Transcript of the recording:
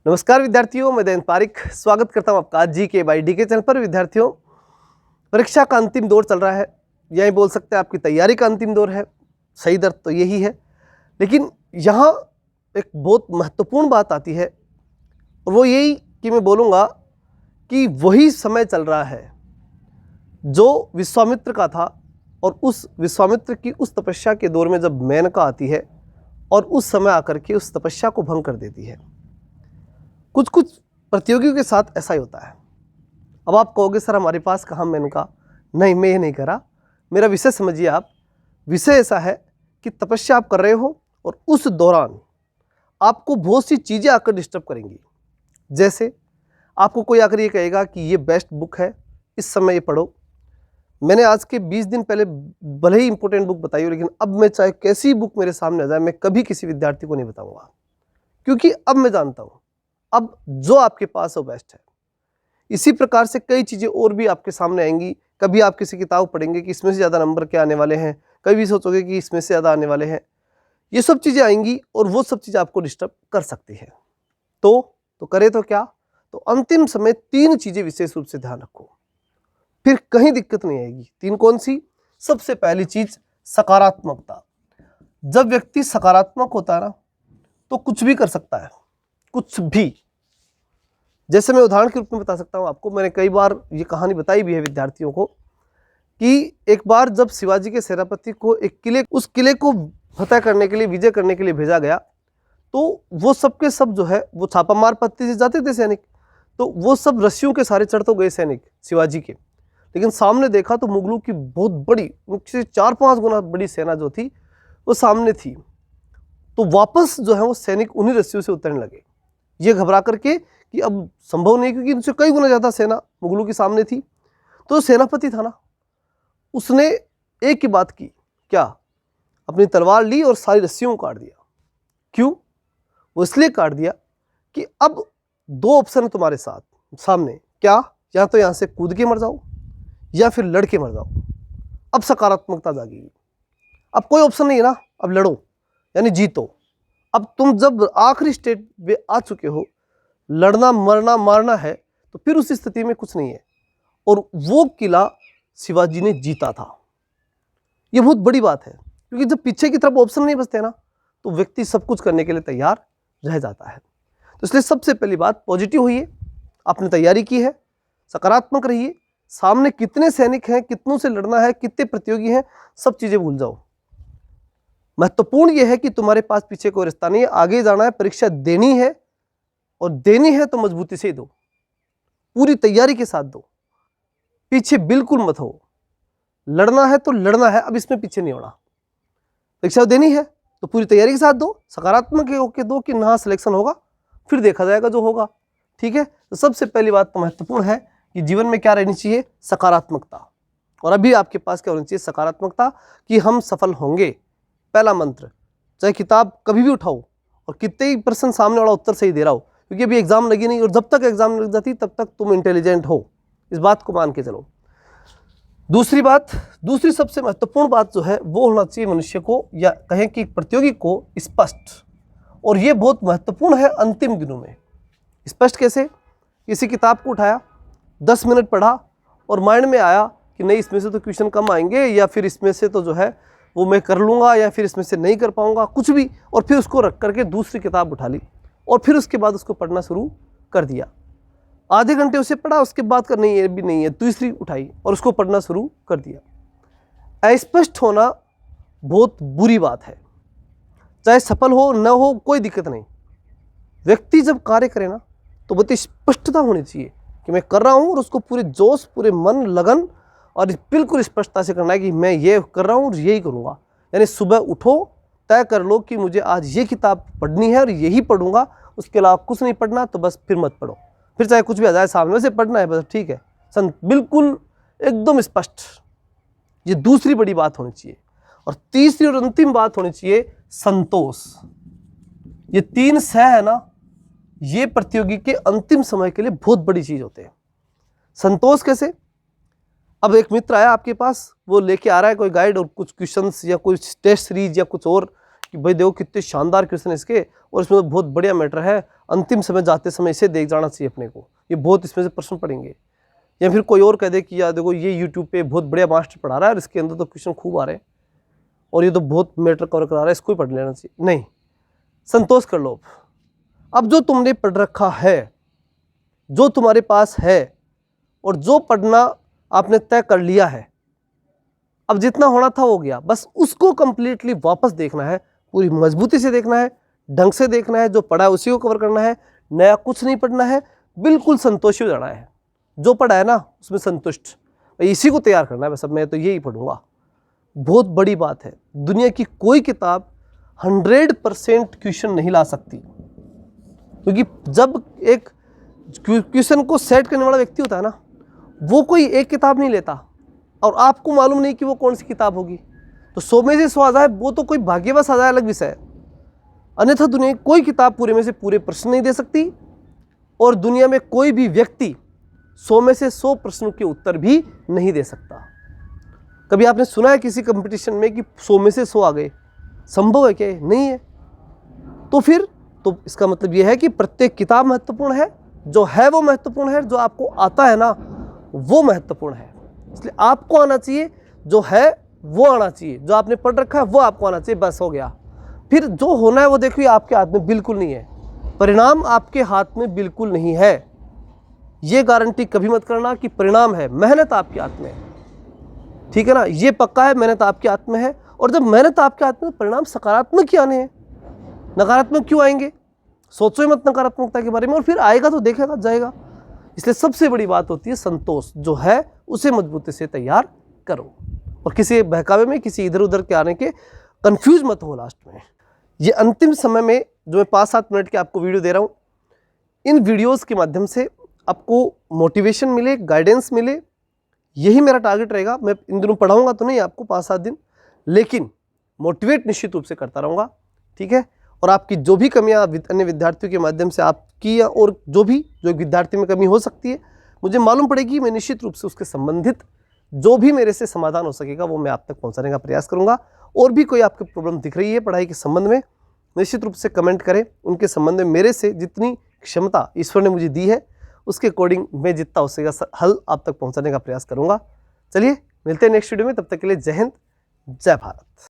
नमस्कार विद्यार्थियों, मैं दयंत पारिक स्वागत करता हूं आपका जीके बाय डीके चैनल पर। विद्यार्थियों, परीक्षा का अंतिम दौर चल रहा है, यही बोल सकते हैं आपकी तैयारी का अंतिम दौर है। सही दर तो यही है, लेकिन यहाँ एक बहुत महत्वपूर्ण बात आती है और वो यही कि मैं बोलूँगा कि वही समय चल रहा है जो विश्वामित्र का था, और उस विश्वामित्र की उस तपस्या के दौर में जब मेनका आती है और उस समय आकर के उस तपस्या को भंग कर देती है। कुछ कुछ प्रतियोगियों के साथ ऐसा ही होता है। अब आप कहोगे सर हमारे पास कहाँ मेनका, नहीं मैं ये नहीं करा, मेरा विषय समझिए आप। विषय ऐसा है कि तपस्या आप कर रहे हो और उस दौरान आपको बहुत सी चीज़ें आकर डिस्टर्ब करेंगी। जैसे आपको कोई आकर ये कहेगा कि ये बेस्ट बुक है, इस समय ये पढ़ो। मैंने आज के 20 दिन पहले भले ही इंपॉर्टेंट बुक बताई हो, लेकिन अब मैं चाहे कैसी बुक मेरे सामने आ जाए, मैं कभी किसी विद्यार्थी को नहीं बताऊंगा, क्योंकि अब मैं जानता हूँ अब जो आपके पास है वो बेस्ट है। इसी प्रकार से कई चीज़ें और भी आपके सामने आएंगी। कभी आप किसी किताब पढ़ेंगे कि इसमें से ज़्यादा नंबर क्या आने वाले हैं, कभी सोचोगे कि इसमें से ज़्यादा आने वाले हैं। ये सब चीज़ें आएंगी और वो सब चीज़ें आपको डिस्टर्ब कर सकती है। तो करें तो क्या, तो अंतिम समय 3 चीज़ें विशेष रूप से ध्यान रखो, फिर कहीं दिक्कत नहीं आएगी। 3 कौन सी? सबसे पहली चीज़ सकारात्मकता। जब व्यक्ति सकारात्मक होता है ना, तो कुछ भी कर सकता है, कुछ भी। जैसे मैं उदाहरण के रूप में बता सकता हूँ आपको, मैंने कई बार ये कहानी बताई भी है विद्यार्थियों को कि एक बार जब शिवाजी के सेनापति को उस किले को फतह करने के लिए, विजय करने के लिए भेजा गया, तो वो सब के सब जो है वो छापामार पत्ती से जाते थे सैनिक, तो वो सब रस्सियों के सारे चढ़ तो गए सैनिक शिवाजी के, लेकिन सामने देखा तो मुगलों की बहुत बड़ी, उनसे 4-5 गुना बड़ी सेना जो थी वो सामने थी। तो वापस जो है वो सैनिक उन्हीं रस्सियों से उतरने लगे, ये घबरा करके कि अब संभव नहीं, क्योंकि उनसे कई गुना ज़्यादा सेना मुगलों के सामने थी। तो सेनापति था ना, उसने एक ही बात की, क्या? अपनी तलवार ली और सारी रस्सियों को काट दिया। क्यों? वो इसलिए काट दिया कि अब 2 ऑप्शन है तुम्हारे साथ सामने, क्या? या तो यहाँ से कूद के मर जाओ या फिर लड़ के मर जाओ। अब सकारात्मकता जागेगी। अब कोई ऑप्शन नहीं है ना, अब लड़ो यानी जीतो। अब तुम जब आखिरी स्टेज में आ चुके हो, लड़ना मरना मारना है, तो फिर उस स्थिति में कुछ नहीं है। और वो किला शिवाजी ने जीता था। ये बहुत बड़ी बात है, क्योंकि जब पीछे की तरफ ऑप्शन नहीं बचते ना, तो व्यक्ति सब कुछ करने के लिए तैयार रह जाता है। तो इसलिए सबसे पहली बात, पॉजिटिव होइए, आपने तैयारी की है, सकारात्मक रहिए। सामने कितने सैनिक हैं, कितनों से लड़ना है, कितने प्रतियोगी हैं, सब चीज़ें भूल जाओ। महत्वपूर्ण यह है कि तुम्हारे पास पीछे कोई रास्ता नहीं है, आगे जाना है, परीक्षा देनी है, और देनी है तो मजबूती से दो, पूरी तैयारी के साथ दो, पीछे बिल्कुल मत हो। लड़ना है तो लड़ना है, अब इसमें पीछे नहीं होना। परीक्षा देनी है तो पूरी तैयारी के साथ दो, सकारात्मक होकर दो कि ना सिलेक्शन होगा, फिर देखा जाएगा जो होगा। ठीक है, तो सबसे पहली बात तो महत्वपूर्ण है कि जीवन में क्या रहनी चाहिए? सकारात्मकता। और अभी आपके पास क्या होनी चाहिए? सकारात्मकता कि हम सफल होंगे। पहला मंत्र, चाहे किताब कभी भी उठाओ और कितने ही % सामने वाला उत्तर सही दे रहा हो, क्योंकि अभी एग्जाम लगी नहीं, और जब तक एग्जाम लग जाती तब तक तुम इंटेलिजेंट हो, इस बात को मान के चलो। दूसरी बात, दूसरी सबसे महत्वपूर्ण बात जो है वो होना चाहिए मनुष्य को, या कहें कि प्रतियोगी को, स्पष्ट। और ये बहुत महत्वपूर्ण है अंतिम दिनों में। स्पष्ट कैसे? किसी किताब को उठाया, 10 मिनट पढ़ा और माइंड में आया कि नहीं इसमें से तो क्वेश्चन कम आएंगे, या फिर इसमें से तो जो है वो मैं कर लूँगा, या फिर इसमें से नहीं कर पाऊँगा, कुछ भी, और फिर उसको रख करके दूसरी किताब उठा ली और फिर उसके बाद उसको पढ़ना शुरू कर दिया। आधे घंटे उसे पढ़ा, उसके बाद कर नहीं है भी नहीं है, दूसरी उठाई और उसको पढ़ना शुरू कर दिया। अस्पष्ट होना बहुत बुरी बात है, चाहे सफल हो न हो कोई दिक्कत नहीं। व्यक्ति जब कार्य करे ना, तो बहुत स्पष्टता होनी चाहिए कि मैं कर रहा हूँ, और उसको पूरे जोश, पूरे मन, लगन और बिल्कुल स्पष्टता से करना है कि मैं ये कर रहा हूँ और यही करूँगा। यानी सुबह उठो, तय कर लो कि मुझे आज ये किताब पढ़नी है और यही पढ़ूंगा, उसके अलावा कुछ नहीं पढ़ना, तो बस फिर मत पढ़ो। फिर चाहे कुछ भी आ जाए सामने से, पढ़ना है बस, ठीक है, बिल्कुल एकदम स्पष्ट। ये दूसरी बड़ी बात होनी चाहिए। और तीसरी और अंतिम बात होनी चाहिए संतोष। ये 3 स है ना, ये प्रतियोगी के अंतिम समय के लिए बहुत बड़ी चीज होते हैं। संतोष कैसे? अब एक मित्र आया आपके पास, वो लेके आ रहा है कोई गाइड और कुछ क्वेश्चंस या कुछ टेस्ट सीरीज या कुछ और कि भाई देखो कितने शानदार क्वेश्चन इसके, और इसमें तो बहुत बढ़िया मैटर है, अंतिम समय जाते समय इसे देख जाना चाहिए अपने को, ये बहुत इसमें से प्रश्न पढ़ेंगे। या फिर कोई और कह दे कि यार देखो ये यूट्यूब पे बहुत बढ़िया मास्टर पढ़ा रहा है और इसके अंदर तो क्वेश्चन खूब आ रहे हैं और ये तो बहुत मैटर कवर करा रहा है, इसको ही पढ़ लेना चाहिए। नहीं, संतोष कर लो। अब जो तुमने पढ़ रखा है, जो तुम्हारे पास है और जो पढ़ना आपने तय कर लिया है, अब जितना होना था हो गया, बस उसको कंप्लीटली वापस देखना है, पूरी मजबूती से देखना है, ढंग से देखना है, जो पढ़ा है उसी को कवर करना है, नया कुछ नहीं पढ़ना है, बिल्कुल संतोषी हो जाना है, जो पढ़ा है ना उसमें संतुष्ट, इसी को तैयार करना है बस। अब मैं तो यही पढ़ूंगा। बहुत बड़ी बात है, दुनिया की कोई किताब 100% क्वेश्चन नहीं ला सकती, क्योंकि जब एक क्वेश्चन को सेट करने वाला व्यक्ति होता है ना, वो कोई एक किताब नहीं लेता और आपको मालूम नहीं कि वो कौन सी किताब होगी, तो 100 में से 100 आ जाए वो तो कोई भाग्यवश आ जाए, अलग विषय है। अन्यथा दुनिया की कोई किताब पूरे में से पूरे प्रश्न नहीं दे सकती और दुनिया में कोई भी व्यक्ति 100 में से 100 प्रश्नों के उत्तर भी नहीं दे सकता। कभी आपने सुना है किसी कंपटीशन में कि 100 में से 100 आ गए? संभव है क्या? नहीं है। तो फिर तो इसका मतलब यह है कि प्रत्येक किताब महत्वपूर्ण है, जो है वो महत्वपूर्ण है, जो आपको आता है ना वो महत्वपूर्ण है। इसलिए आपको आना चाहिए, जो है वो आना चाहिए, जो आपने पढ़ रखा है वो आपको आना चाहिए, बस हो गया। फिर जो होना है वो देखो ये आपके हाथ में बिल्कुल नहीं है, परिणाम आपके हाथ में बिल्कुल नहीं है। ये गारंटी कभी मत करना कि परिणाम है, मेहनत आपके हाथ में है, ठीक है ना, ये पक्का है, मेहनत आपके हाथ में है। और जब मेहनत आपके हाथ में, तो परिणाम सकारात्मक ही आने हैं, नकारात्मक क्यों आएंगे? सोचो ही मत नकारात्मकता के बारे में, और फिर आएगा तो देखेगा जाएगा। इसलिए सबसे बड़ी बात होती है संतोष, जो है उसे मजबूती से तैयार करो और किसी बहकावे में, किसी इधर उधर के आने के कंफ्यूज मत हो लास्ट में। ये अंतिम समय में जो मैं 5-7 मिनट की आपको वीडियो दे रहा हूँ, इन वीडियोस के माध्यम से आपको मोटिवेशन मिले, गाइडेंस मिले, यही मेरा टारगेट रहेगा। मैं इन दिनों पढ़ाऊंगा तो नहीं आपको 5-7 दिन, लेकिन मोटिवेट निश्चित रूप से करता रहूँगा, ठीक है। और आपकी जो भी कमियां अन्य विद्यार्थियों के माध्यम से आपकी या और जो विद्यार्थी में कमी हो सकती है, मुझे मालूम पड़ेगी, मैं निश्चित रूप से उसके संबंधित जो भी मेरे से समाधान हो सकेगा वो मैं आप तक पहुंचाने का प्रयास करूंगा। और भी कोई आपको प्रॉब्लम दिख रही है पढ़ाई के संबंध में, निश्चित रूप से कमेंट करें। उनके संबंध में मेरे से जितनी क्षमता ईश्वर ने मुझे दी है उसके अकॉर्डिंग मैं जितना हो सकेगा हल आप तक पहुँचाने का प्रयास करूँगा। चलिए मिलते हैं नेक्स्ट वीडियो में, तब तक के लिए जय हिंद, जय भारत।